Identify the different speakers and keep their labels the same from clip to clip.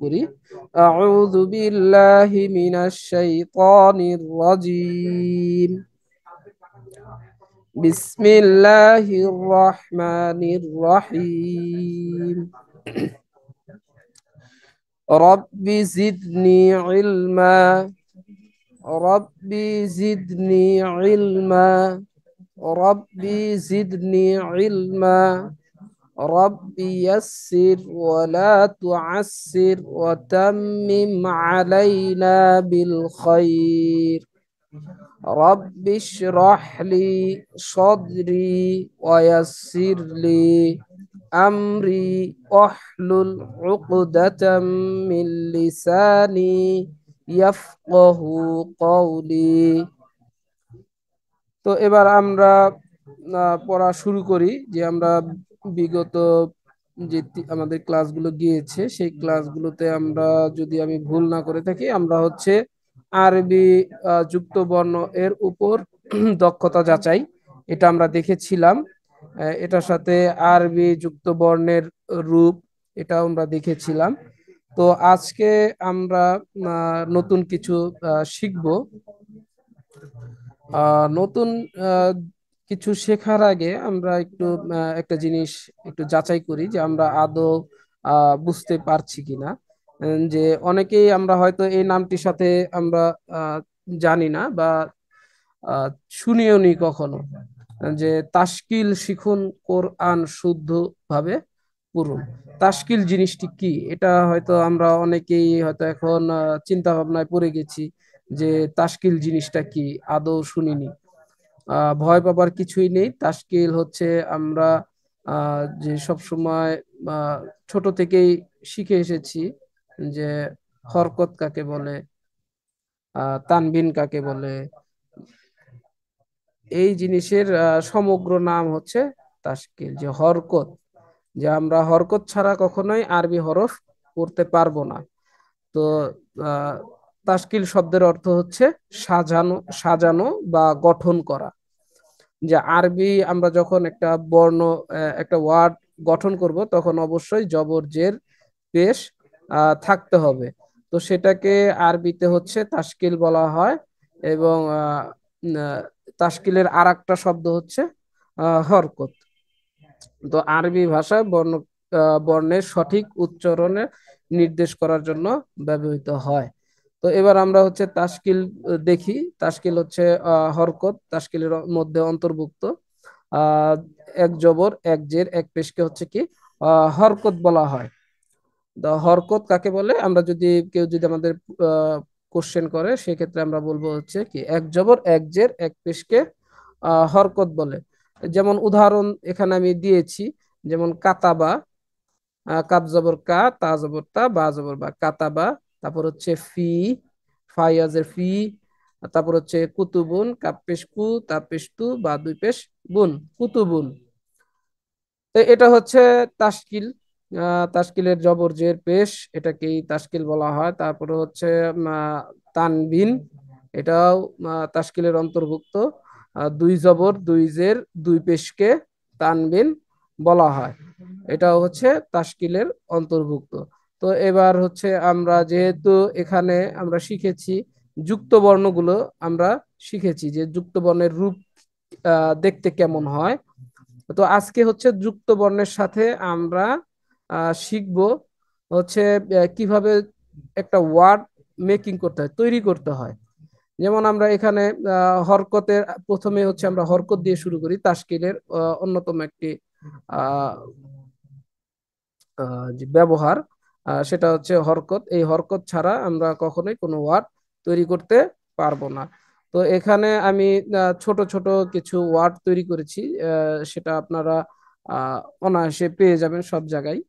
Speaker 1: করি। আউযু বিল্লাহি মিনাশ শাইতানির রাজিম। বিসমিল্লাহির রহমানির রহিম। রব্বি জিদনি ইলমা। রব্বি জিদনি ইলমা। রব্বি জিদনি ইলমা। ربي يسر ولا تعسر وتمم علينا بالخير. رب اشرح لي صدري ويسر لي أمري واحلل عقدة من لساني يفقه قولي. তো এবার আমরা পড়া শুরু করি। যে আমরা বিগত যে আমাদের ক্লাসগুলো গিয়েছে সেই ক্লাসগুলোতে আমরা, যদি আমি ভুল না করে থাকি, আমরা হচ্ছে আরবি যুক্ত বর্ণ এর উপর দক্ষতা যাচাই, এটা আমরা দেখেছিলাম। এটার সাথে আরবি যুক্ত বর্ণের রূপ, এটাও আমরা দেখেছিলাম। তো আজকে আমরা নতুন কিছু শিখব। নতুন আহ, কিছু শেখার আগে আমরা একটু একটা জিনিস একটু যাচাই করি যে আমরা আদৌ বুঝতে পারছি কিনা। যে অনেকেই আমরা হয়তো এই নামটির সাথে আমরা আহ, জানি না বা আহ, শুনিও নি কখনো, যে তাশকিল শিখুন কোরআন শুদ্ধ ভাবে পড়ুন। তাশকিল জিনিসটি কি, এটা হয়তো আমরা অনেকেই হয়তো এখন চিন্তা ভাবনায় পড়ে গেছি যে তাশকিল জিনিসটা কি, আদৌ শুনিনি। ভয় পাবার কিছুই নেই। তাশকিল হচ্ছে আমরা যে সব সময় ছোট থেকেই শিখে এসেছি যে হরকত কাকে বলে, তানবিন কাকে বলে, এই জিনিসের সমগ্র নাম হচ্ছে তাশকিল। যে হরকত, যে আমরা হরকত ছাড়া কখনোই আরবি হরফ পড়তে পারবো না। তো আহ, তাশকিল শব্দের অর্থ হচ্ছে সাজানো, সাজানো বা গঠন করা। যে আরবি আমরা যখন একটা বর্ণ, একটা ওয়ার্ড গঠন করব, তখন অবশ্যই জবর জের পেশ থাকতে হবে। তো সেটাকে আরবিতে হচ্ছে তাশকিল বলা হয়। এবং তাশকিলের আর একটা শব্দ হচ্ছে হরকত। তো আরবি ভাষায় বর্ণের সঠিক উচ্চারণে নির্দেশ করার জন্য ব্যবহৃত হয়। তো এবার আমরা হচ্ছে তাশকিল দেখি। তাশকিল হচ্ছে হরকত তাশকিলের মধ্যে অন্তর্ভুক্ত। আহ এক জবর এক জের এক পেশকে হচ্ছে কি হরকত বলা হয়। হরকত কাকে বলে, আমরা যদি কেউ যদি আমাদের কোশ্চেন করে, সেক্ষেত্রে আমরা বলবো হচ্ছে কি এক জবর এক জের এক পেশকে হরকত বলে। যেমন উদাহরণ এখানে আমি দিয়েছি, যেমন কাতাবা, কাব জবর কা, তা জবর তা, বা জবর বা, কাতাবা। তারপর হচ্ছে ফি, ফাইয়াজের ফি। তারপর হচ্ছে কুতুবুন, কাপ পেশ কু, তা পেশ তু, বা দুই পেশ বুন, কুতুবুন। তো এটা হচ্ছে তাশকিল। তাশকিলের জবর জের পেশ, এটাকেই তাশকিল বলা হয়। তারপরে হচ্ছে তানবিন, এটাও তাশকিলের অন্তর্ভুক্ত। দুই জবর দুই জের দুই পেশকে তানবিন বলা হয়, এটাও হচ্ছে তাশকিলের অন্তর্ভুক্ত। তো এবার হচ্ছে আমরা যেহেতু এখানে আমরা শিখেছি যুক্ত বর্ণগুলো, আমরা শিখেছি যে যুক্ত বর্ণের রূপ দেখতে কেমন হয়। তো আজকে হচ্ছে যুক্ত বর্ণের সাথে আমরা শিখব হচ্ছে কিভাবে একটা ওয়ার্ড মেকিং করতে হয়, তৈরি করতে হয়। যেমন আমরা এখানে হরকতের প্রথমে হচ্ছে আমরা হরকত দিয়ে শুরু করি। তাশকিলের অন্যতম একটি আহ যে ব্যবহার, সেটা হচ্ছে হরকত। এই হরকত ছাড়া আমরা কখনোই কোনো ওয়ার্ড তৈরি করতে পারবো না। তো এখানে আমি ছোট ছোট কিছু ওয়ার্ড তৈরি করেছি, সেটা আপনারা অনায়াসে পেয়ে যাবেন সব জায়গায়।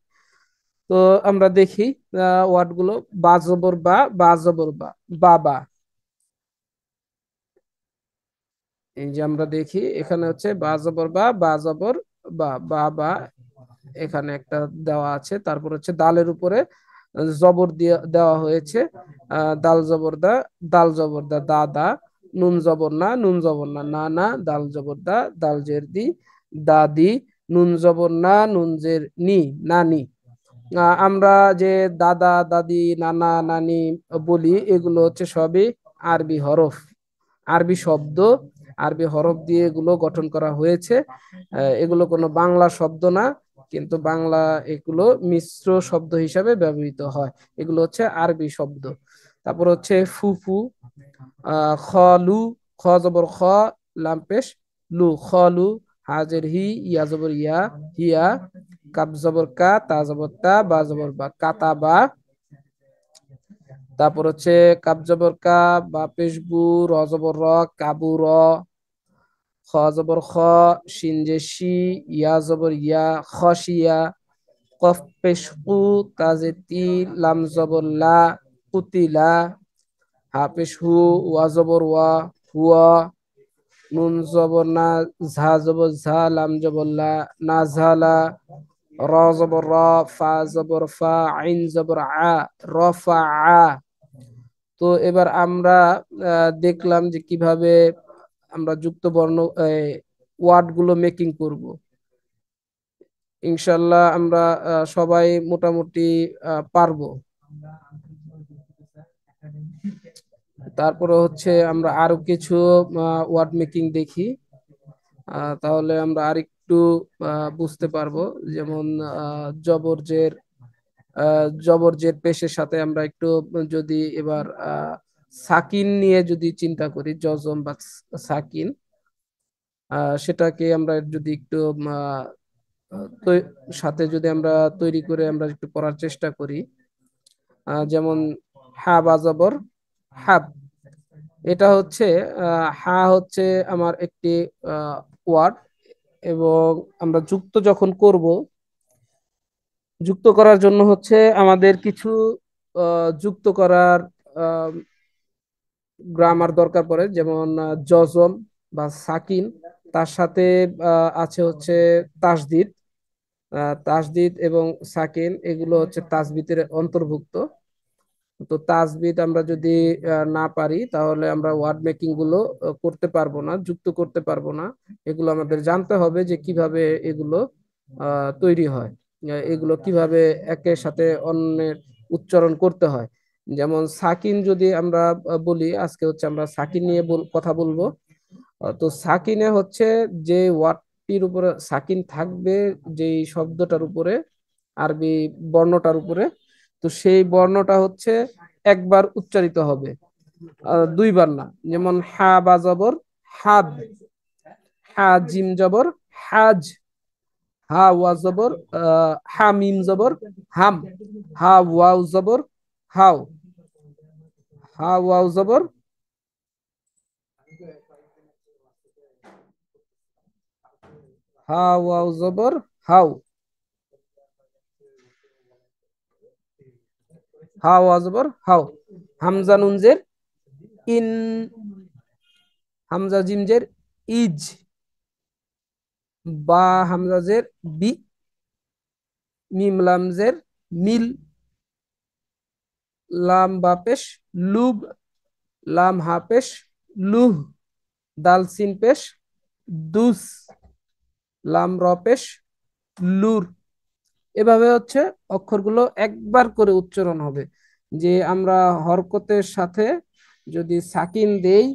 Speaker 1: তো আমরা দেখি ওয়ার্ড গুলো। বা জবর বা, বা জবর বা, বাবা। এই যে আমরা দেখি এখানে হচ্ছে বা জবর বা, বা জবর বা, বাবা এখানে একটা দেওয়া আছে। তারপর হচ্ছে দালের উপরে জবর দিয়ে দেওয়া হয়েছে, দাল জবর দা, দাল জবর দা, দাদা। নুন জবর না, নুন জবর না, না না। দাল জবর দা, দাল জের দি, দাদি। নুন জবর না, নুন জের নি, নানি। আমরা যে দাদা দাদি নানা নানি বলি, এগুলো হচ্ছে সবই আরবি হরফ, আরবি শব্দ, আরবি হরফ দিয়ে এগুলো গঠন করা হয়েছে। এগুলো কোনো বাংলা শব্দ না, কিন্তু বাংলা এগুলো মিশ্র শব্দ হিসাবে ব্যবহৃত হয়। এগুলো হচ্ছে আরবি শব্দ। তারপর হচ্ছে ফুফু, খলু, খ জবর খ, লাম পেশ লু, খলু, হাজের হি, ইয়া জবর ইয়া, হিয়া, কাব জবর কা, তা জবর তা, বা জবর বা, কাতাবা। তারপর হচ্ছে কাব জবর কা, বা পেশ বু, র জবর র, কাবু র, খ জবর খ, শিন যে শি, ইয়া জবর ইয়া, খশিয়া, কফ পেশ কু, তা যে তি, লাম জবর লা, কুতিলা, হা পেশ হু, ওয়া জবর ওয়া, হুয়া, নুন জবর না, ঝা জবর ঝা, লাম জবর লা, না ঝালা, র জবর র, ফা জবর ফা, আইন জবর আ, রফা আ। তো এবার আমরা দেখলাম যে কিভাবে আমরা যুক্ত বর্ণ ওয়ার্ড গুলো মেকিং করব। ইনশাল্লাহ আমরা সবাই মোটামুটি পারবো। তারপরে হচ্ছে আমরা আরো কিছু ওয়ার্ড মেকিং দেখি, তাহলে আমরা আরেকটু বুঝতে পারবো। যেমন জবরজের, জবরজের পেশের সাথে আমরা একটু যদি এবার সাকিন নিয়ে যদি চিন্তা করি, জজম বা সাকিন, সেটাকে আমরা যদি একটু সাথে যদি আমরা তৈরি করে আমরা একটু পড়ার চেষ্টা করি। যেমন হা বা জবর হাব, এটা হচ্ছে হা হচ্ছে আমার একটি ওয়ার্ড, এবং আমরা যুক্ত যখন করব, যুক্ত করার জন্য হচ্ছে আমাদের কিছু যুক্ত করার গ্রামার দরকার পড়ে। যেমন জজম বা সাকিন, তার সাথে আছে হচ্ছে তাসদিদ। তাসদিদ এবং সাকিন এগুলো হচ্ছে তাসবিতের অন্তর্ভুক্ত। তো তাসবিদ আমরা যদি না পারি, তাহলে আমরা ওয়ার্ড মেকিং গুলো করতে পারবো না, যুক্ত করতে পারবো না। এগুলো আমাদের জানতে হবে যে কিভাবে এগুলো তৈরি হয়, এগুলো কিভাবে একের সাথে অন্যের উচ্চারণ করতে হয়। যেমন সাকিন যদি আমরা বলি, আজকে হচ্ছে আমরা সাকিন নিয়ে কথা বলবো। তো সাকিনে হচ্ছে যে ওয়ার্ডটির উপরে সাকিন থাকবে, যেই শব্দটার উপরে, আরবি বর্ণটার উপরে, তো সেই বর্ণটা হচ্ছে একবার উচ্চারিত হবে, দুইবার না। যেমন হা বা জবর হাব, হা জিম জবর হাজ, হা ওয়া জবর হা মিম জবর হাম, হা ওয়াও জবর হাও, হা ওয়াও জবর, হা ওয়াও জবর হাও, হা ওয়া জবর হাও। হামজা নুন জের ইন, হামজা জিম জের ইজ, বা হামজা জের বি, মিম লাম জের মিল, লাম বা পেশ লুব, লাম হা পেশ লুহ, দাল সিন পেশ দুস, লাম র পেশ লুর। এভাবে হচ্ছে অক্ষরগুলো একবার করে উচ্চারণ হবে। যে আমরা হরকতের সাথে যদি সাকিন দেই,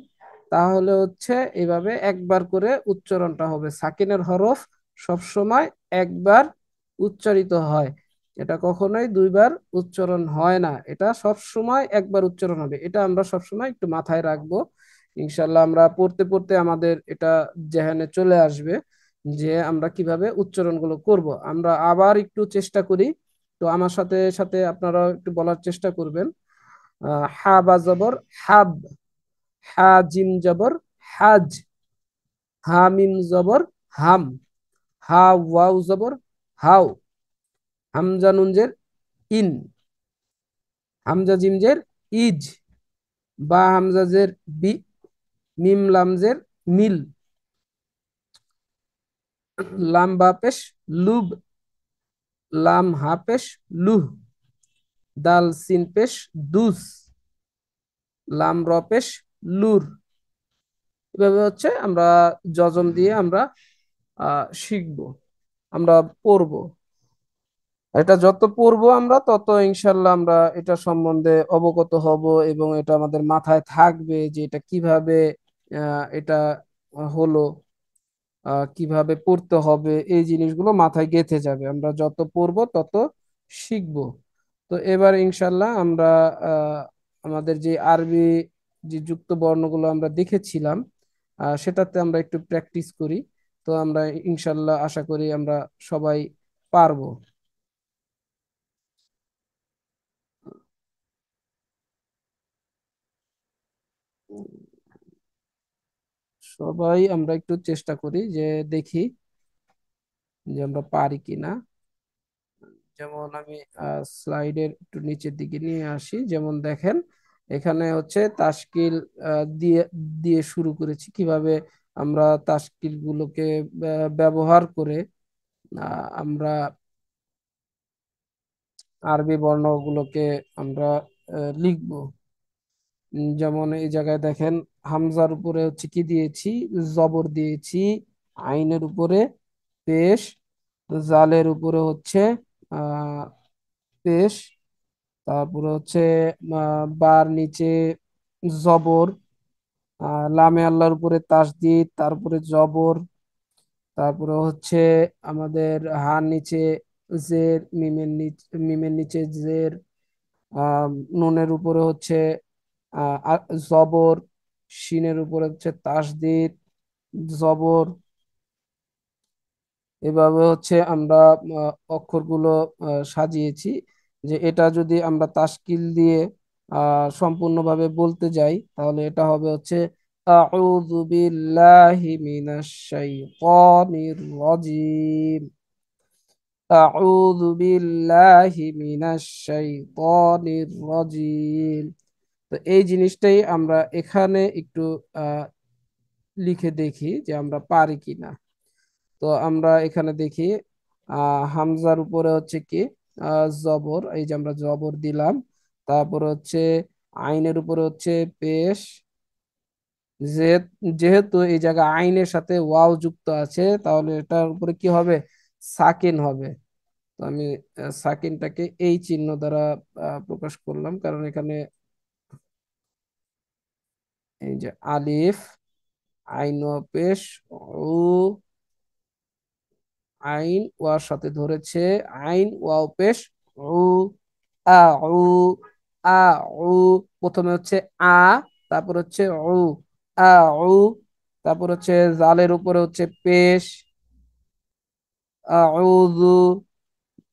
Speaker 1: তাহলে হচ্ছে এভাবে একবার করে উচ্চারণটা হবে। সাকিনের হরফ সবসময় একবার উচ্চারিত হয়, এটা কখনোই দুইবার উচ্চারণ হয় না, এটা সবসময় একবার উচ্চারণ হবে। এটা আমরা সবসময় একটু মাথায় রাখবো। ইনশাল্লাহ আমরা পড়তে পড়তে আমাদের এটা জেহানে চলে আসবে যে আমরা কিভাবে উচ্চারণগুলো করব। আমরা আবার একটু চেষ্টা করি, তো আমার সাথে সাথে আপনারা একটু বলার চেষ্টা করবেন। হা বা জবর হাব, হা জিম জবর হাজ, হা মিম জবর হাম, হা ওয়াও জবর হাও, হামজা নুন জের ইন, হামজা জিম জের ইজ, বা হামজা জের বি, মিম লাম জের মিল, লাম বা পেশ লুব, লাম হা পেশ লুহ, দাল সিন পেশ দুস, লাম র পেশ লুর। এভাবে হচ্ছে আমরা যজম দিয়ে আমরা শিখবো, আমরা পড়বো। এটা যত পড়বো আমরা তত ইনশাল্লাহ আমরা এটা সম্বন্ধে অবগত হব, এবং এটা আমাদের মাথায় থাকবে যে এটা কিভাবে এটা হলো, কিভাবে পড়তে হবে, এই জিনিসগুলো মাথায় গেঁথে যাবে। আমরা যত পড়বো তত শিখবো। তো এবার ইনশাল্লাহ আমরা আহ, আমাদের যে আরবি যে যুক্ত বর্ণগুলো আমরা দেখেছিলাম, সেটাতে আমরা একটু প্র্যাকটিস করি। তো আমরা ইনশাল্লাহ আশা করি আমরা সবাই পারবো। সবাই আমরা একটু চেষ্টা করি যে দেখি যে আমরা পারি কিনা। যেমন আমি স্লাইডের একটু নিচের দিকে নিয়ে আসি, যেমন দেখেন এখানে হচ্ছে তাশকিল দিয়ে দিয়ে শুরু করেছি, কিভাবে আমরা তাশকিল গুলোকে ব্যবহার করে আমরা আরবি বর্ণগুলোকে আমরা লিখব। যেমন এই জায়গায় দেখেন হামজার উপরে হচ্ছে কি দিয়েছি, জবর দিয়েছি, আইনের উপরে পেশ, জালের উপরে হচ্ছে আহ পেশ, তারপরে হচ্ছে বার নিচে জবর, লামে আল্লাহর উপরে তাসদিদ, তারপরে জবর, তারপরে হচ্ছে আমাদের হার নিচে জের, মিমের নিচে জের, আহ নুনের উপরে হচ্ছে জবর, শিনের উপরে হচ্ছে তাসদিদ, জবর। এভাবে হচ্ছে আমরা অক্ষরগুলো সাজিয়েছি। যে এটা যদি আমরা তাশকিল দিয়ে সম্পূর্ণভাবে বলতে যাই, তাহলে এটা হবে হচ্ছে আউযু বিল্লাহি মিনাশ শাইতানির রাজিম, আউযু বিল্লাহি মিনাশ শাইতানির রাজিম। তো এই জিনিসটাই আমরা এখানে একটু আহ, লিখে দেখি যে আমরা পারি কিনা। তো আমরা এখানে দেখি হামজার উপরে হচ্ছে কি জবর, এই যে আমরা জবর দিলাম। তারপর হচ্ছে আইনের উপরে হচ্ছে পেশ, যেহেতু এই জায়গায় আইনের সাথে ওয়াও যুক্ত আছে, তাহলে এটার উপরে কি হবে, সাকিন হবে। তো আমি সাকিনটাকে এই চিহ্ন দ্বারা প্রকাশ করলাম, কারণ এখানে এই যে আলিফ, আইন ওয়া পেশ, উ, আইন ওয়ার সাথে ধরেছে, আইন ওয়াও পেশ, উ, আ, উ, আ, উ। প্রথমে হচ্ছে আ, তারপর হচ্ছে উ, আ, উ। তারপর হচ্ছে জালের উপরে হচ্ছে পেশ, আউযু।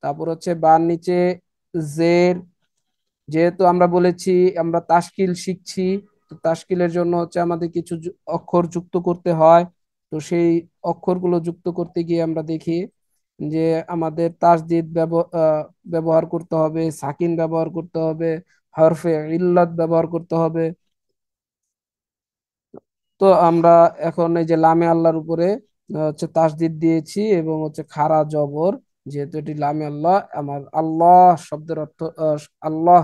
Speaker 1: তারপর হচ্ছে বার নিচে জের। যেহেতু আমরা বলেছি আমরা তাশকিল শিখছি, তো তাশকিলের জন্য হচ্ছে আমাদের কিছু অক্ষর যুক্ত করতে হয়। তো সেই অক্ষরগুলো যুক্ত করতে গিয়ে আমরা দেখি যে আমাদের তাসদিদ ব্যবহার করতে হবে, সাকিন ব্যবহার করতে হবে, হরফে ইল্লাত ব্যবহার করতে হবে। তো আমরা এখন এই যে লামে আল্লাহর উপরে হচ্ছে তাসদিদ দিয়েছি, এবং হচ্ছে খাড়া জবর। যেহেতু এটি লামে আল্লাহ, আমার আল্লাহ শব্দের অর্থ আল্লাহ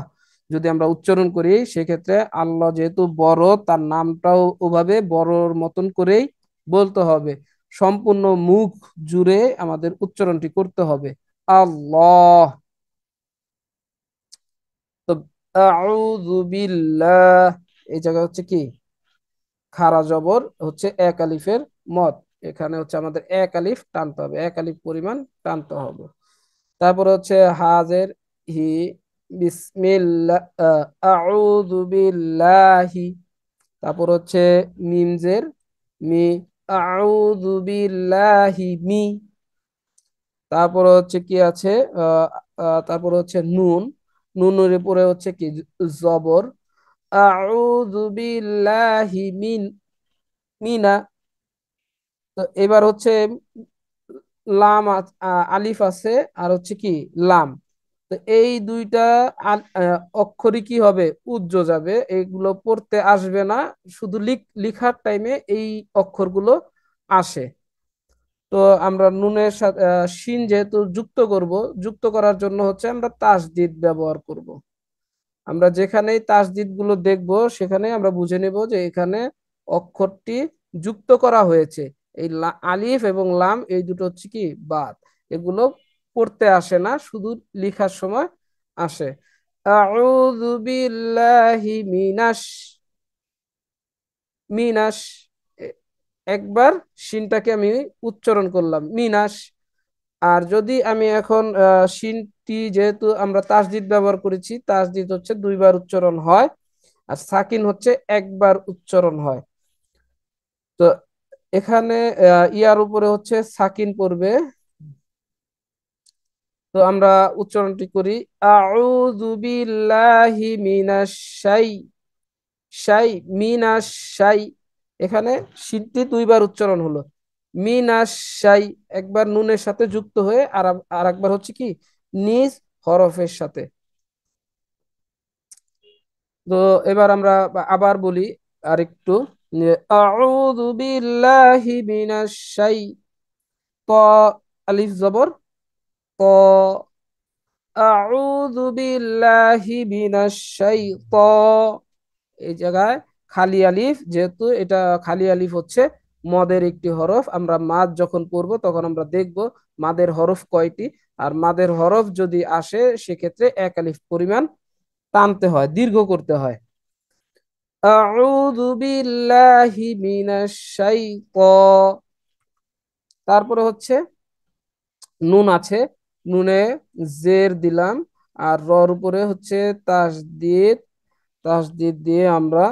Speaker 1: যদি আমরা উচ্চারণ করি সেক্ষেত্রে আল্লাহ যেহেতু বড়, তার নামটাও ওভাবে বড়র মতন করেই বলতে হবে। সম্পূর্ণ মুখ জুড়ে আমাদের উচ্চারণটি করতে হবে, আল্লাহ। তো আউযু বিল্লাহ, এই জায়গা হচ্ছে কি খাড়া জবর, হচ্ছে এক আলিফের মদ। এখানে হচ্ছে আমাদের এক আলিফ টানতে হবে, এক আলিফ পরিমাণ টানতে হবে। তারপর হচ্ছে হাজের হি, বিসমিল্লাহ, আউযু বিল্লাহি। তারপর হচ্ছে মিমজের মি, আউযু বিল্লাহি মি। তারপর হচ্ছে কি আছে, আহ তারপর হচ্ছে নুন, নুনের উপরে হচ্ছে কি জবর, আউযু বিল্লাহি মিনা। তো এবার হচ্ছে লাম আলিফ আছে, আর হচ্ছে কি লাম। তো এই দুইটা অক্ষরই কি হবে, উজ্জ যাবে, এইগুলো পড়তে আসবে না, শুধু লিখার টাইমে এই অক্ষরগুলো আসে। তো আমরা নুনের সাথে শিন যেহেতু যুক্ত করব, যুক্ত করার জন্য হচ্ছে আমরা তাসদিদ ব্যবহার করব। আমরা যেখানেই তাসদিদ গুলো দেখব সেখানে আমরা বুঝে নেব যে এখানে অক্ষরটি যুক্ত করা হয়েছে। এই আলিফ এবং লাম এই দুটো হচ্ছে কি বাদ, এগুলো পড়তে আসে না, শুধু লেখার সময় আসে। আউযু বিল্লাহি মিনাশ এ- একবার শিনটাকে আমি উচ্চারণ করলাম, মিনাশ। আর যদি আমি এখন শিনটি, যেহেতু আমরা তাসদিদ ব্যবহার করেছি, তাসদিদ হচ্ছে দুইবার উচ্চারণ হয়, আর সাকিন হচ্ছে একবার উচ্চারণ হয়। তো এখানে ইয়ার উপরে হচ্ছে সাকিন পড়বে। তো আমরা উচ্চারণটি করি, আউযু বিল্লাহি মিনাশ শাই শাই মিনাশ শাই। এখানে শিনটি দুইবার উচ্চারণ হলো, মিনাশ শাই একবার নুনের সাথে যুক্ত হয়ে, আর একবার হচ্ছে কি নিজ হরফের সাথে। তো এবার আমরা আবার বলি আরেকটু, যে আউযু বিল্লাহি মিনাশ শাই, ত আলিফ জবর ত, আউযু বিল্লাহি মিনাশ শাইত, এই জায়গায় খালি আলিফ, যেহেতু এটা খালি আলিফ হচ্ছে মদের একটি হরফ, আমরা মাদ যখন পড়বো তখন আমরা দেখব মাদের হরফ কয়টি। আর মাদের হরফ যদি আসে সেক্ষেত্রে এক আলিফ পরিমাণ টানতে হয়, দীর্ঘ করতে হয়। আউযু বিল্লাহি মিনাশ শাইতানির, তারপরে হচ্ছে নুন আছে, নুনে জের দিলাম, আর রর উপরে হচ্ছে তাসদিদ, তাসদিদ দিয়ে আমরা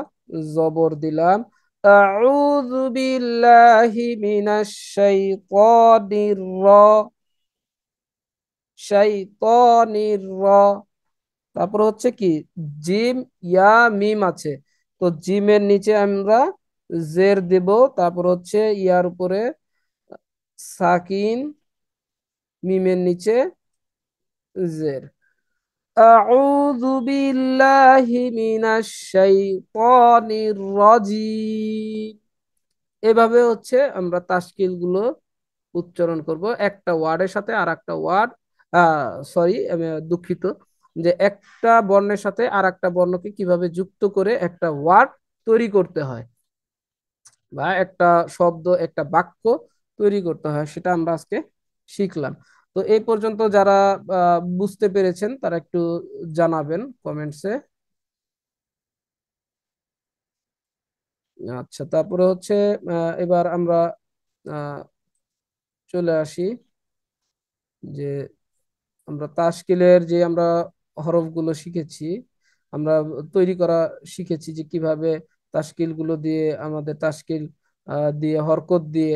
Speaker 1: জবর দিলাম। আউযু বিল্লাহি মিনাশ শাইতানির র। তারপর হচ্ছে কি জিম, ইয়া, মিম আছে, তো জিমের নিচে আমরা জের দেব, তারপর হচ্ছে ইয়ার উপরে সাকিন, মিমের নিচে জের। আউযু বিল্লাহি মিনাশ শাইতানির রাজিম। এভাবে হচ্ছে আমরা তাশকিল গুলো উচ্চারণ করব, একটা ওয়ার্ডের সাথে আর একটা ওয়ার্ড, সরি আমি দুঃখিত, যে একটা বর্ণের সাথে আর একটা বর্ণকে কিভাবে যুক্ত করে একটা ওয়ার্ড তৈরি করতে হয়, বা একটা শব্দ, একটা বাক্য তৈরি করতে হয়, সেটা আমরা আজকে শিখলাম। তো এই পর্যন্ত যারা বুঝতে পেরেছেন তারা একটু জানাবেন কমেন্টসে। আচ্ছা, তারপরে হচ্ছে এবার আমরা আহ, চলে আসি, যে আমরা তাশকিলের যে আমরা হরফগুলো শিখেছি, আমরা তৈরি করা শিখেছি, যে কিভাবে তাশকিল গুলো দিয়ে, আমাদের তাশকিল দিয়ে হরকত দিয়ে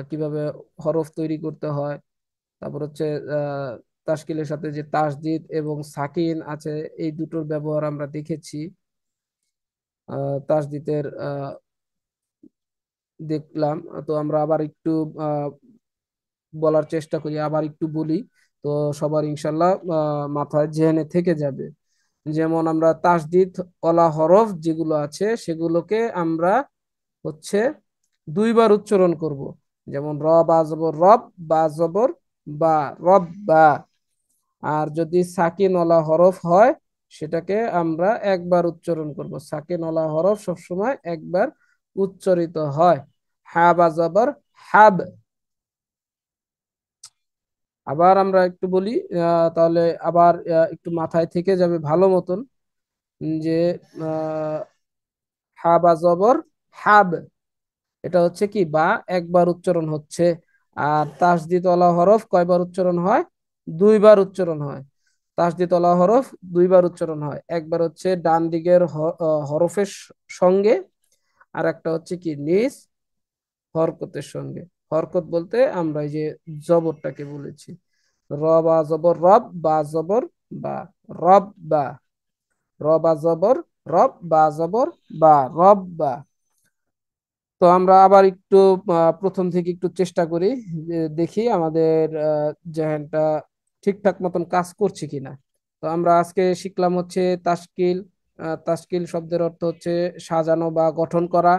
Speaker 1: কিভাবে হরফ তৈরি করতে হয়। তারপর হচ্ছে আহ তাশকিলের সাথে যে তাসদিদ এবং সাকিন আছে, এই দুটোর ব্যবহার আমরা দেখেছি। তাসদিদের দেখলাম। তো আমরা আবার একটু আহ বলার চেষ্টা করি, আবার একটু বলি, তো সবার ইনশাল্লাহ মাথায় জেনে থেকে যাবে। যেমন আমরা তাসদিদ ওয়ালা হরফ যেগুলো আছে সেগুলোকে আমরা হচ্ছে দুইবার উচ্চারণ করব। যেমন র বা জবর রব, বা জবর বা, রব বা। আর যদি সাকিন ওয়ালা হরফ হয় সেটাকে আমরা একবার উচ্চারণ করব, সাকিন ওয়ালা হরফ সবসময় একবার উচ্চারিত হয়। হা বা জবর হাব। আবার আমরা একটু বলি, তাহলে আবার একটু মাথায় থেকে যাবে ভালো মতন, যে আহ, হা বা জবর হাব, এটা হচ্ছে কি বা একবার উচ্চারণ হচ্ছে। আর তাসদিদ ওয়ালা হরফ কয়বার উচ্চারণ হয়? দুইবার উচ্চারণ হয়। তাসদিদ ওয়ালা হরফ দুইবার উচ্চারণ হয়, একবার হচ্ছে ডান দিকের হরফের সঙ্গে, আর একটা হচ্ছে কি নিজ হরকতের সঙ্গে। হরকত বলতে আমরা এই যে জবরটাকে বলেছি, র বা জবর রব, বা জবর বা, রব বা, র বা জবর রব, বা জবর বা, রব বা। তো আমরা আবার একটু প্রথম থেকে একটু চেষ্টা করি, যে দেখি আমাদের জেহানটা ঠিকঠাক মতন কাজ করছে কিনা। তো আমরা আজকে শিখলাম হচ্ছে তাশকিল। তাশকিল শব্দের অর্থ হচ্ছে সাজানো বা গঠন করা।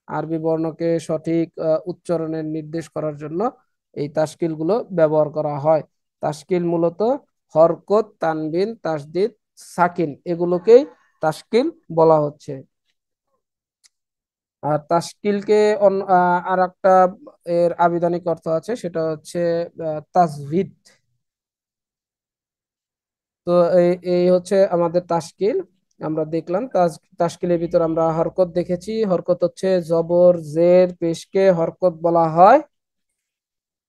Speaker 1: আরবি বর্ণকে সঠিক উচ্চারণের নির্দেশ করার জন্য এই তাশকিল গুলো ব্যবহার করা হয়। তাশকিল মূলত হরকত, তানবিন, তাসদিদ, সাকিন এগুলোকেই তাশকিল বলা হচ্ছে। আর তাশকিলকে আর একটা এর আবিধানিক অর্থ আছে, সেটা হচ্ছে তাজভিদ। তো এই এই হচ্ছে আমাদের তাশকিল। আমরা দেখলাম তাশকিলের ভিতর আমরা হরকত দেখেছি। হরকত হচ্ছে জবর জের পেশকে হরকত বলা হয়।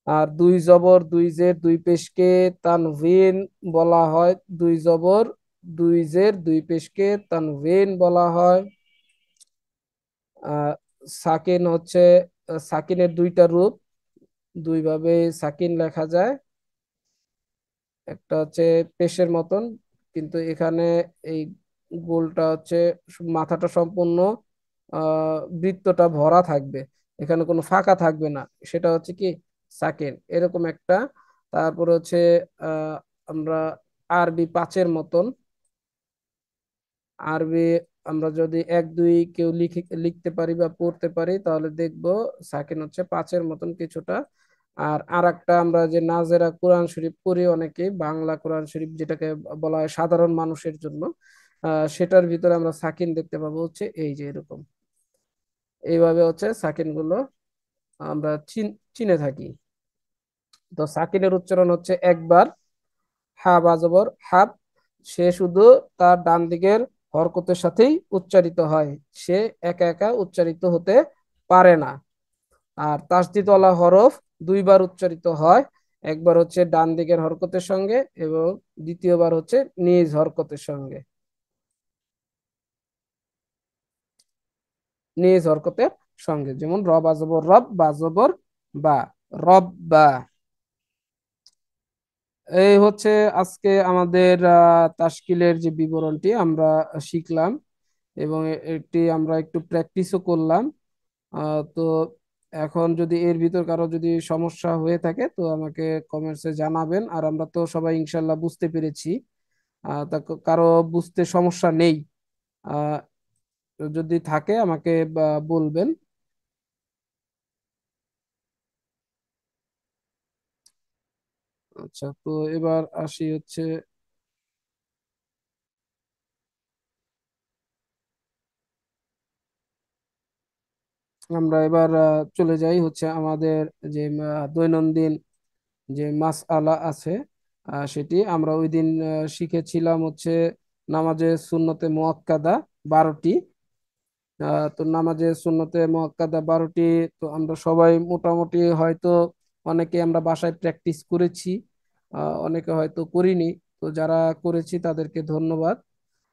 Speaker 1: আর দুই জবর দুই জের দুই পেশকে তানভিন বলা হয়। দুই জবর দুই জের দুই পেশকে তানভিন বলা হয়। আহ সাকিন হচ্ছে সাকিনের দুইটা রূপ, দুই ভাবে সাকিন লেখা যায়। একটা হচ্ছে পেশের মতন, কিন্তু এখানে এই গোলটা হচ্ছে মাথাটা সম্পূর্ণ বৃত্তটা ভরা থাকবে, এখানে কোনো ফাঁকা থাকবে না, সেটা হচ্ছে কি সাকিন, এরকম একটা। তারপর হচ্ছে আহ আমরা আরবি পাঁচের মতন, আরবি আমরা যদি এক দুই কেউ লিখতে পারি বা পড়তে পারি তাহলে দেখব সাকিন হচ্ছে পাঁচের মতন কিছুটা। আর আরেকটা আমরা যে নাজেরা কোরআন শরীফ পড়ি অনেকে, বাংলা কোরআন শরীফ যেটাকে বলা হয় সাধারণ মানুষের জন্য, সেটার ভিতরে আমরা সাকিন দেখতে পাবো হচ্ছে এই যে এরকম। এইভাবে হচ্ছে সাকিন গুলো আমরা চিনে থাকি। তো সাকিনের উচ্চারণ হচ্ছে একবার হা বাজবর হাব, সে শুধু তার ডান দিকের হরকতের সাথেই উচ্চারিত হয়, সে একা একা উচ্চারিত হতে পারে না। আর তাসদিদওয়ালা হরফ দুইবার উচ্চারিত হয়, একবার হচ্ছে ডান দিকের হরকতের সঙ্গে এবং দ্বিতীয়বার হচ্ছে নিজ হরকতের সঙ্গে, নিজ হরকতের সঙ্গে, যেমন র বাজবর রব বাজবর বা, রব বা। এই হচ্ছে আজকে আমাদের তাশকিলের যে বিবরণটি আমরা শিখলাম, এবং এটি আমরা একটু প্র্যাকটিসও করলাম। তো এখন যদি এর ভিতর কারো যদি সমস্যা হয়ে থাকে তো আমাকে কমেন্টসে জানাবেন। আর আমরা তো সবাই ইনশাল্লাহ বুঝতে পেরেছি। তা কারো বুঝতে সমস্যা নেই আহ, যদি থাকে আমাকে বলবেন। আচ্ছা, তো এবার আসি হচ্ছে, আমরা এবার চলে যাই হচ্ছে আমাদের যে দৈনন্দিন যে মাস আলা আছে, সেটি আমরা ওই দিন শিখেছিলাম হচ্ছে নামাজে সুন্নতে মুআক্কাদা 12টি। তো নামাজে সুন্নতে মুআক্কাদা 12টি, তো আমরা সবাই মোটামুটি হয়তো অনেকে আমরা বাসায় প্র্যাকটিস করেছি, অনেকে হয়তো করিনি। তো যারা করেছি তাদেরকে ধন্যবাদ।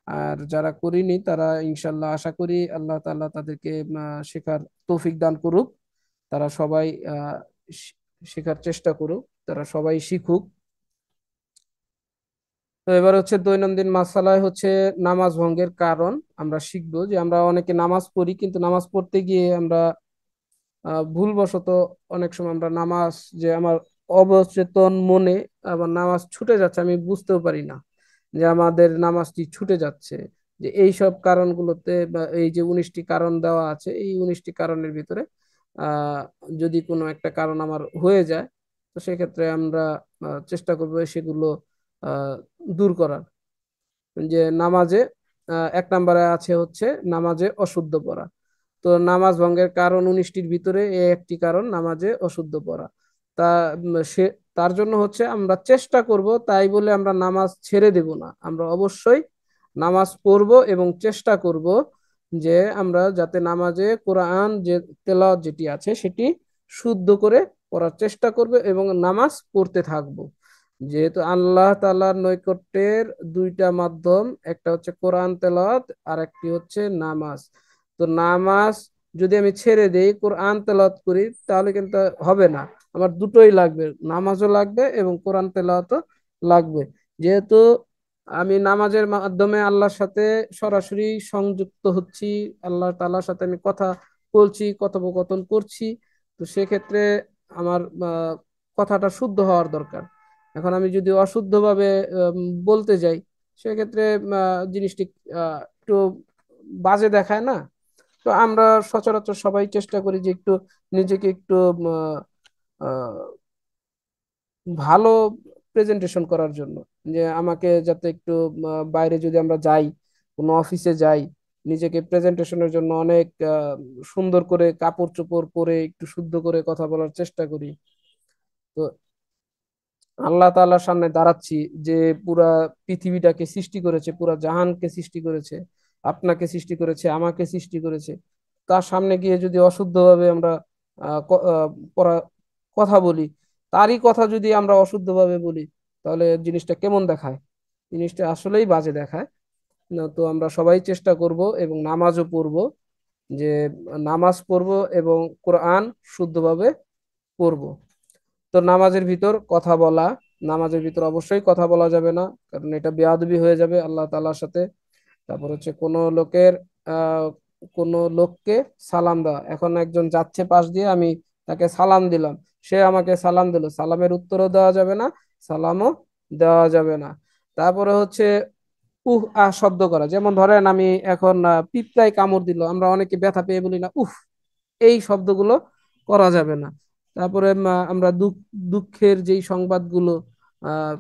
Speaker 1: আর যারা করিনি তারা ইনশাল্লাহ আশা করি আল্লাহ তাআলা তাদেরকে শেখার তৌফিক দান করুক। তারা সবাই শি- শেখার চেষ্টা করুক, তারা সবাই শিখুক। তো এবার হচ্ছে দৈনন্দিন মাসালায় হচ্ছে নামাজ ভঙ্গের কারণ আমরা শিখবো। যে আমরা অনেকে নামাজ পড়ি কিন্তু নামাজ পড়তে গিয়ে আমরা ভুলবশত অনেক সময় আমরা নামাজ, যে আমার অবচেতন মনে আবার নামাজ ছুটে যাচ্ছে, আমি বুঝতেও পারি না যে আমাদের নামাজটি ছুটে যাচ্ছে। যে এই সব কারণগুলোতে বা এই যে 19টি কারণ দেওয়া আছে, এই 19টি কারণের ভিতরে আহ যদি কোনো একটা কারণ আমার হয়ে যায়, তো সেক্ষেত্রে আমরা চেষ্টা করবো সেগুলো আহ দূর করার। যে নামাজে এক নম্বরে আছে হচ্ছে নামাজে অশুদ্ধ পড়া। তো নামাজ ভঙ্গের কারণ 19টির ভিতরে এই একটি কারণ নামাজে অশুদ্ধ পড়া। তা সে তার জন্য হচ্ছে আমরা চেষ্টা করব, তাই বলে আমরা নামাজ ছেড়ে দেব না, আমরা অবশ্যই নামাজ পড়ব এবং চেষ্টা করব যে আমরা যাতে নামাজে কোরআন যে তেলাওয়াত যেটি আছে সেটি শুদ্ধ করে পড়ার চেষ্টা করব এবং নামাজ পড়তে থাকব। যেহেতু আল্লাহ তাআলার নৈকট্যের দুইটা মাধ্যম, একটা হচ্ছে কোরআন তেলাওয়াত আর একটি হচ্ছে নামাজ। তো নামাজ যদি আমি ছেড়ে দেই, কোরআন তেলাওয়াত করি, তাহলে কিন্তু হবে না। আমার দুটোই লাগবে, নামাজও লাগবে এবং কোরআন তেলাওয়াতও লাগবে। যেহেতু আমি নামাজের মাধ্যমে আল্লাহর সাথে সরাসরি সংযুক্ত হচ্ছি, আল্লাহ তাআলার সাথে আমি কথা বলছি, কথোপকথন করছি। তো সেক্ষেত্রে আমার কথাটা শুদ্ধ হওয়ার দরকার। এখন আমি যদি অশুদ্ধভাবে বলতে যাই, সেক্ষেত্রে জিনিসটি একটু বাজে দেখায় না? তো আমরা সচরাচর সবাই চেষ্টা করি যে একটু নিজেকে একটু আহ, ভালো প্রেজেন্টেশন করার জন্য, যে আমাকে যাতে একটু বাইরে যদি আমরা যাই, কোনো অফিসে যাই, নিজেকে প্রেজেন্টেশনের জন্য অনেক সুন্দর করে কাপড় চোপড় পরে একটু শুদ্ধ করে কথা বলার চেষ্টা করি। তো আল্লাহ তাআলার সামনে দাঁড়াচ্ছি, যে পুরা পৃথিবীটাকে সৃষ্টি করেছে, পুরা জাহানকে সৃষ্টি করেছে, আপনাকে সৃষ্টি করেছে, আমাকে সৃষ্টি করেছে, তার সামনে গিয়ে যদি অশুদ্ধভাবে আমরা আহ, ক- আহ, পড়া কথা বলি, তারই কথা যদি আমরা অশুদ্ধভাবে বলি, তাহলে জিনিসটা কেমন দেখায়? জিনিসটা আসলেই বাজে দেখায়। না, তো আমরা সবাই চেষ্টা করব এবং নামাজও পড়ব, যে নামাজ পড়ব এবং কোরআন শুদ্ধভাবে পড়ব। তো নামাজের ভিতর কথা বলা, নামাজের ভিতর অবশ্যই কথা বলা যাবে না, কারণ এটা বেয়াদবি হয়ে যাবে আল্লাহ তাআলার সাথে। তারপর হচ্ছে আহ কোনো লোককে সালাম দেওয়া, এখন একজন যাচ্ছে পাশ দিয়ে, আমি তাকে সালাম দিলাম, সে আমাকে সালাম দিল, সালামের উত্তরও দেওয়া যাবে না, সালামও দেওয়া যাবে না। তারপরে হচ্ছে আহ শব্দ করা, যেমন ধরেন আমি এখন পিঁপড়ায় কামড় দিল, আমরা অনেকে ব্যথা পেয়ে বলি না উফ, এই শব্দগুলো করা যাবে না। তারপরে আমরা দুঃখের যেই সংবাদগুলো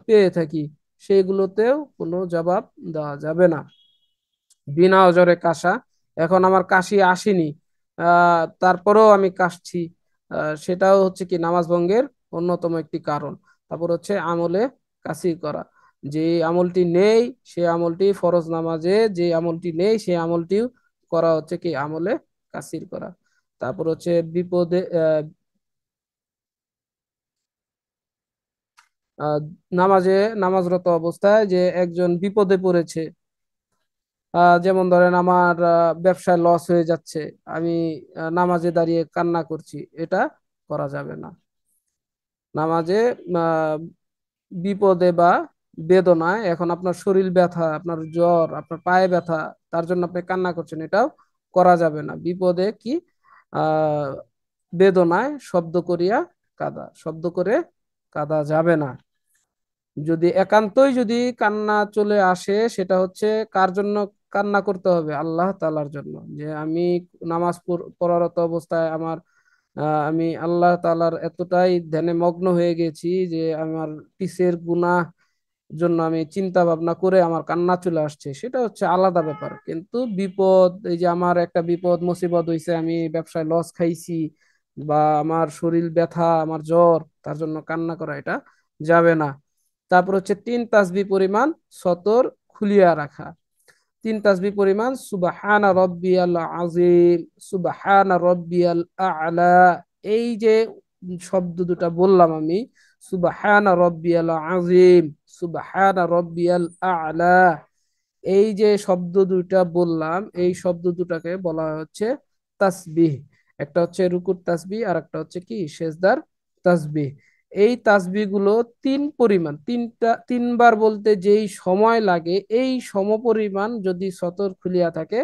Speaker 1: পেয়ে থাকি, সেগুলোতেও কোনো জবাব দেওয়া যাবে না। বিনা অজরে কাশা, এখন আমার কাশি আসেনি, তারপরেও আমি কাশছি, সেটাও হচ্ছে কি নামাজ ভঙ্গের অন্যতম একটি কারণ। তারপর হচ্ছে আমলে কাসির করা, যে আমলটি নেই সে আমলটি, ফরজ নামাজে যে আমলটি নেই সে আমলটিও করা হচ্ছে কি আমলে কাসির করা। তারপর হচ্ছে বিপদে আহ, নামাজে, নামাজরত অবস্থায় যে একজন বিপদে পড়েছে, যেমন ধরেন আমার ব্যবসায় লস হয়ে যাচ্ছে, আমি নামাজে দাঁড়িয়ে কান্না করছি, এটা করা যাবে না। নামাজে আহ, বিপদে বা বেদনায়, এখন আপনার শরীর ব্যথা, আপনার জ্বর, আপনার পায়ে ব্যথা, তার জন্য আপনি কান্না করছেন, এটাও করা যাবে না। বিপদে কি আহ বেদনায় শব্দ করিয়া কাঁদা, শব্দ করে কাঁদা যাবে না। যদি একান্তই যদি কান্না চলে আসে, সেটা হচ্ছে কার জন্য কান্না করতে হবে? আল্লাহ তাআলার জন্য, যে আমি নামাজ পড়ারত অবস্থায় আমি আল্লাহ তাআলার এতটাই ধ্যানে মগ্ন হয়ে গেছি যে আমার পিছের গুনাহ জন্য আমি চিন্তা ভাবনা করে আমার কান্না চলে আসছে, সেটা হচ্ছে আলাদা ব্যাপার। কিন্তু বিপদ, এই যে আমার একটা বিপদ মুসিবত হয়েছে, আমি ব্যবসায় লস খাইছি, বা আমার শরীর ব্যথা, আমার জ্বর, তার জন্য কান্না করা, এটা যাবে না। তারপর হচ্ছে 3 তাসবিহ পরিমাণ সতর খুলিয়া রাখা, 3 তাসবিহ পরিমাণ সুবহানা রব্বিয়াল আযীম, সুবহানা রব্বিয়াল আ'লা, এই যে শব্দ দুটা বললাম আমি, সুবহানা রব্বিয়াল আযীম, সুবহানা রব্বিয়াল আ'লা, এই যে শব্দ দুটা বললাম, এই শব্দ দুটাকে বলা হচ্ছে তাসবিহ। একটা হচ্ছে রুকুর তাসবিহ, আর একটা হচ্ছে কি সেজদার তাসবিহ। এই তাসবিহ গুলো তিনবার বলতে যেই সময় লাগে, এই সমপরিমাণ যদি সতর খুলিয়া থাকে,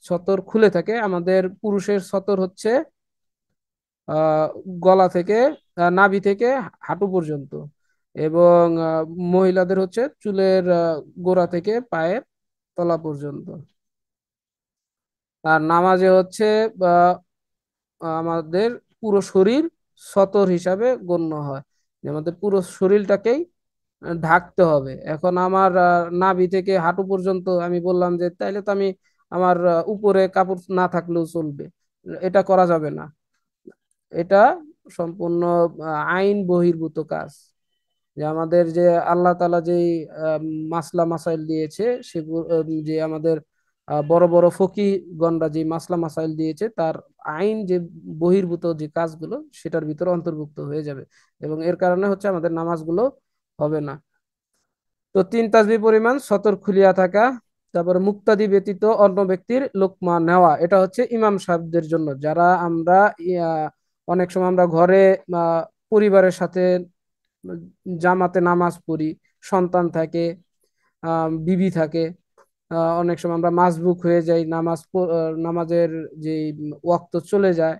Speaker 1: সতর খুলে থাকে, আমাদের পুরুষের সতর হচ্ছে আহ গলা থেকে, নাভি থেকে হাঁটু পর্যন্ত, এবং মহিলাদের হচ্ছে চুলের গোড়া থেকে পায়ের তলা পর্যন্ত। আর নামাজে হচ্ছে আহ, আমাদের পুরো শরীর সতর হিসাবে গণ্য হয়, যে আমাদের পুরো শরীরটাকেই ঢাকতে হবে। এখন আমার নাভি থেকে হাঁটু পর্যন্ত আমি বললাম যে তাইলে তো আমি আমার উপরে কাপড় না থাকলেও চলবে, এটা করা যাবে না। এটা সম্পূর্ণ আইন বহির্ভূত কাজ। যে আমাদের যে আল্লাহ তাআলা যে মাসলা মাসাইল দিয়েছে, সেগুলো যে আমাদের বড় বড় ফকিহগণরা যে মাসলা মাসাইল দিয়েছে, তার আইন যে বহির্ভূত যে কাজগুলো, সেটার ভিতরে অন্তর্ভুক্ত হয়ে যাবে, এবং এর কারণে হচ্ছে আমাদের নামাজগুলো হবে না। তো 3 তাসবিহ পরিমাণ সতর খুলিয়া থাকা। তারপরে মুক্তাদি ব্যতীত অন্য ব্যক্তির লোকমা নেওয়া, এটা হচ্ছে ইমাম সাহেবদের জন্য। যারা আমরা ইয়া, অনেক সময় আমরা ঘরে পরিবারের সাথে জামাতে নামাজ পড়ি, সন্তান থাকে, বিবি থাকে, অনেক সময় আমরা মাসবুক হয়ে যাই, নামাজের যে ওয়াক্ত চলে যায়,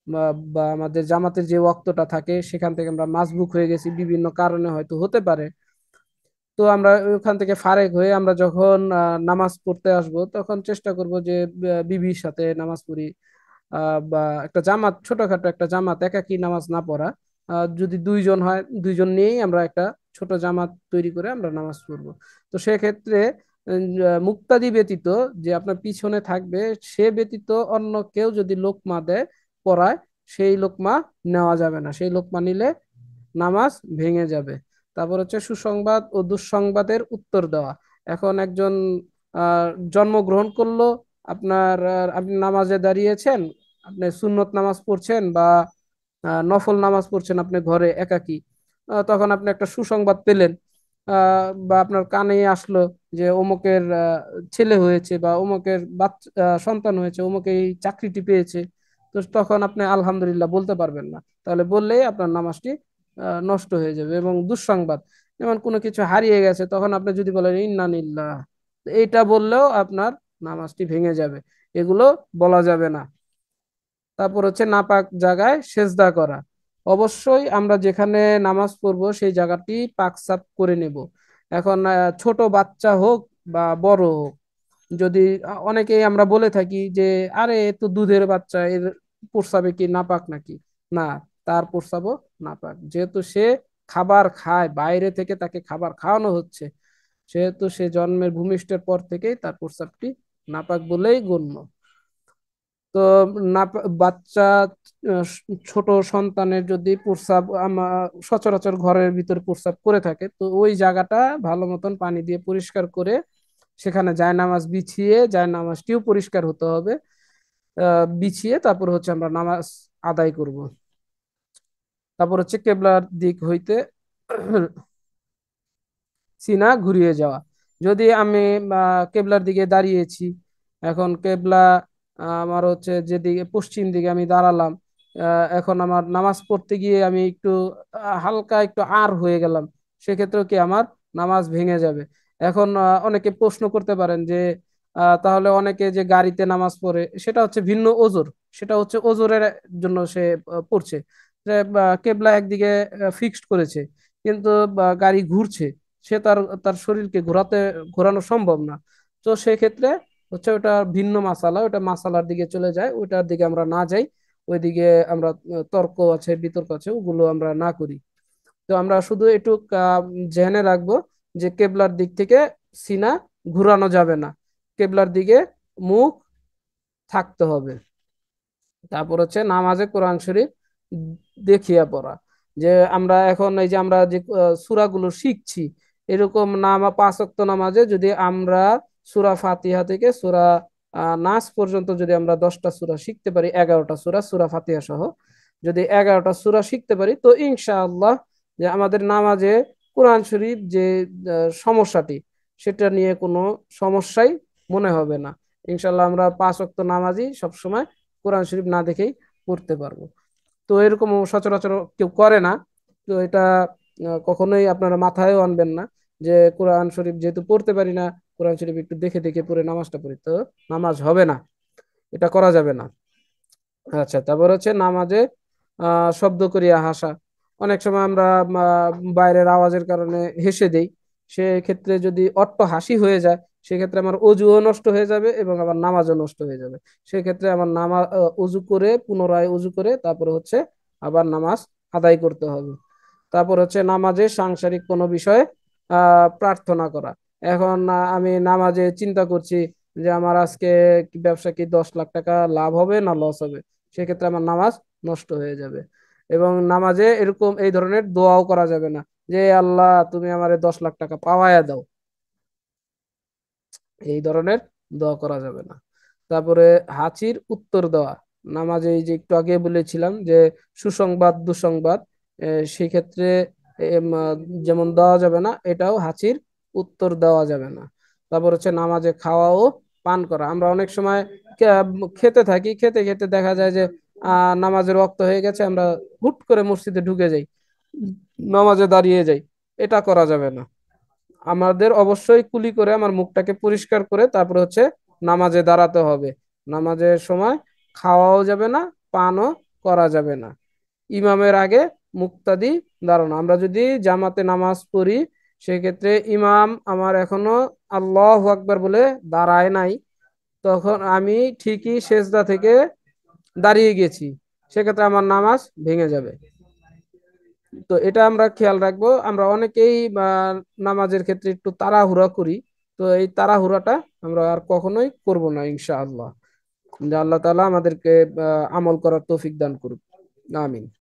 Speaker 1: বা বা আমাদের জামাতের যে ওয়াক্তটা থাকে সেখান থেকে আমরা মাসবুক হয়ে গেছি, বিভিন্ন কারণে হয়তো হতে পারে। তো আমরা ওখান থেকে ফারেক হয়ে আমরা যখন নামাজ পড়তে আসব, তখন চেষ্টা করব যে বিবির সাথে নামাজ পড়ি, বা একটা জামাত, ছোটখাটো একটা জামাত, একাকী নামাজ না পড়া। যদি 2 জন হয়, 2 জন নিয়েই আমরা একটা ছোট জামাত তৈরি করে আমরা নামাজ পড়বো। তো সেক্ষেত্রে মুক্তাদি ব্যতীত, যে আপনার পিছনে থাকবে, সে ব্যতীত অন্য কেউ যদি লোকমা দেয় পড়ায়, সেই লোকমা নেওয়া যাবে না, সেই লোকমা নিলে নামাজ ভেঙে যাবে। তারপর হচ্ছে সুসংবাদ ও দুঃসংবাদের উত্তর দেওয়া। এখন একজন জন্মগ্রহণ করলো, আপনি নামাজে দাঁড়িয়েছেন, আপনি সুন্নত নামাজ পড়ছেন বা নফল নামাজ পড়ছেন আপনি ঘরে একাকী, তখন আপনি একটা সুসংবাদ পেলেন, বা আপনার কানে আসলো যে অমুকের ছেলে হয়েছে বা অমুকের বাচ্চা সন্তান হয়েছে, অমুকে এই চাকরিটি পেয়েছে। তো তখন আপনি আলহামদুলিল্লাহ বলতে পারবেন না, তাহলে বললেই আপনার নামাজটি নষ্ট হয়ে যাবে। এবং দুঃসংবাদ, যেমন কোনো কিছু হারিয়ে গেছে, তখন আপনি যদি বলেন ইন্না লিল্লাহ, এইটা বললেও আপনার নামাজটি ভেঙে যাবে। এগুলো বলা যাবে না। তারপর হচ্ছে নাপাক জায়গায় সেজদা করা। অবশ্যই আমরা যেখানে নামাজ পড়বো সেই জায়গাটি পাক সাফ করে নেব। এখন ছোট বাচ্চা হোক বা বড় হোক, যদি অনেকেই আমরা বলে থাকি যে আরে এ তো দুধের বাচ্চা, এর প্রস্রাবে কি নাপাক নাকি? না, তার প্রস্রাবও নাপাক, যেহেতু সে খাবার খায়, বাইরে থেকে তাকে খাবার খাওয়ানো হচ্ছে, সেহেতু সে জন্মের ভূমিষ্ঠের পর থেকেই তার প্রস্রাবটি নাপাক বলেই গণ্য। তো বাচ্চা, ছোট সন্তানের যদি প্রস্রাব সচরাচর ঘরের ভিতরে প্রস্রাব করে থাকে, তো ওই জায়গাটা ভালো মতন পানি দিয়ে পরিষ্কার করে সেখানে জায়নামাজ বিছিয়ে, জায়নামাজটিও পরিষ্কার হতে হবে, বিছিয়ে তারপর হচ্ছে আমরা নামাজ আদায় করব। তারপর হচ্ছে কেবলার দিক হইতে সিনা ঘুরিয়ে যাওয়া। যদি আমি কেবলার দিকে দাঁড়িয়েছি, এখন কেবলা আমার হচ্ছে যেদিকে পশ্চিম দিকে আমি দাঁড়ালাম, এখন আমার নামাজ পড়তে গিয়ে আমি একটু হালকা একটু আর হয়ে গেলাম, সেক্ষেত্রেও কি আমার নামাজ ভেঙে যাবে। এখন অনেকে প্রশ্ন করতে পারেন যে তাহলে অনেকে যে গাড়িতে নামাজ পড়ে সেটা হচ্ছে ভিন্ন ওজোর, সেটা হচ্ছে ওজোরের জন্য সে পড়ছে, যে কেবলা একদিকে ফিক্সড করেছে, কিন্তু গাড়ি ঘুরছে, সে তার তার শরীরকে ঘোরানো সম্ভব না। তো সেক্ষেত্রে হচ্ছে ওটা ভিন্ন মাসালা, ওটা মাসালার দিকে চলে যায়, ওইটার দিকে আমরা না যাই, ওইদিকে আমরা তর্ক আছে, বিতর্ক আছে, ওগুলো আমরা না করি। তো আমরা শুধু একটু জেনে রাখবো যে কেবলার দিক থেকে সিনা ঘুরানো যাবে না, কেবলার দিকে মুখ থাকতে হবে। তারপর হচ্ছে নামাজে কোরআন শরীফ দেখিয়া পড়া। যে আমরা এখন এই যে আমরা যে সূরাগুলো শিখছি, এরকম পাঁচ ওয়াক্ত নামাজে যদি আমরা সূরা ফাতিহা থেকে সূরা নাস পর্যন্ত যদি আমরা 10টা সূরা শিখতে পারি, 11টা সূরা, সূরা ফাতিহা সহ যদি 11টা সূরা শিখতে পারি, তো ইনশাআল্লাহ যে আমাদের নামাজে কোরআন শরীফ যে সমস্যাটি, সেটা নিয়ে কোনো সমস্যাই মনে হবে না। ইনশাআল্লাহ আমরা পাঁচ ওয়াক্ত নামাজই সবসময় কোরআন শরীফ না দেখেই পড়তে পারবো। তো এরকম সচরাচর কেউ করে না। তো এটা কখনোই আপনারা মাথায়ও আনবেন না যে কোরআন শরীফ যেহেতু পড়তে পারি না, কোরআন শরীফ একটু দেখে দেখে পড়ে নামাজটা পড়ি, তো নামাজ হবে না, এটা করা যাবে না। আচ্ছা, তারপর হচ্ছে নামাজে শব্দ করিয়া হাসা। অনেক সময় আমরা বাইরের আওয়াজের কারণে হেসে দেই, সেক্ষেত্রে যদি অট্ট হাসি হয়ে যায়, সেক্ষেত্রে আমার অজুও নষ্ট হয়ে যাবে এবং আমার নামাজও নষ্ট হয়ে যাবে। সেক্ষেত্রে আমার নামাজ অজু করে, পুনরায় অজু করে তারপরে হচ্ছে আবার নামাজ আদায় করতে হবে। তারপর হচ্ছে নামাজে সাংসারিক কোনো বিষয়ে প্রার্থনা করা। এখন আমি নামাজে চিন্তা করছি যে আমার আজকে ব্যবসা কি 10 লাখ টাকা লাভ হবে না লস হবে, সেক্ষেত্রে আমার নামাজ নষ্ট হয়ে যাবে। এবং নামাজে এরকম এই ধরনের দোয়াও করা যাবে না যে আল্লাহ তুমি আমারে 10 লাখ টাকা পাওয়ায়া দাও, এই ধরনের দোয়া করা যাবে না। তারপরে হাঁচির উত্তর দেওয়া। নামাজে এই যে একটু আগে বলেছিলাম যে সুসংবাদ দুঃসংবাদ, সেই ক্ষেত্রে এম, আহ, যেমন দেওয়া যাবে না, এটাও হাঁচির উত্তর দেওয়া যাবে না। তারপর হচ্ছে নামাজে খাওয়া ও পান করা। আমরা অনেক সময় খেতে থাকি, খেতে খেতে দেখা যায় যে নামাজের ওয়াক্ত হয়ে গেছে, আমরা হুট করে মসজিদে ঢুকে যাই, নামাজে দাঁড়িয়ে যাই, এটা করা যাবে না। আমাদের অবশ্যই কুলি করে আমার মুখটাকে পরিষ্কার করে তারপর হচ্ছে নামাজে দাঁড়াতে হবে। নামাজের সময় খাওয়াও যাবে না, পানও করা যাবে না। ইমামের আগে মুক্তাদি দাঁড়ানো। আমরা যদি জামাতে নামাজ পড়ি, সেক্ষেত্রে ইমাম আমার এখনো আল্লাহু আকবার বলে দাঁড়ায় নাই, তখন আমি ঠিকই সেজদা থেকে দাঁড়িয়ে গেছি, সেক্ষেত্রে আমার নামাজ ভেঙে যাবে। তো এটা আমরা খেয়াল রাখবো। আমরা অনেকেই নামাজের ক্ষেত্রে একটু তাড়াহুড়া করি, তো এই তাড়াহুড়াটা আমরা আর কখনোই করব না ইনশাআল্লাহ। যে আল্লাহ তাআলা আমাদেরকে আমল করার তৌফিক দান করুক। আমিন।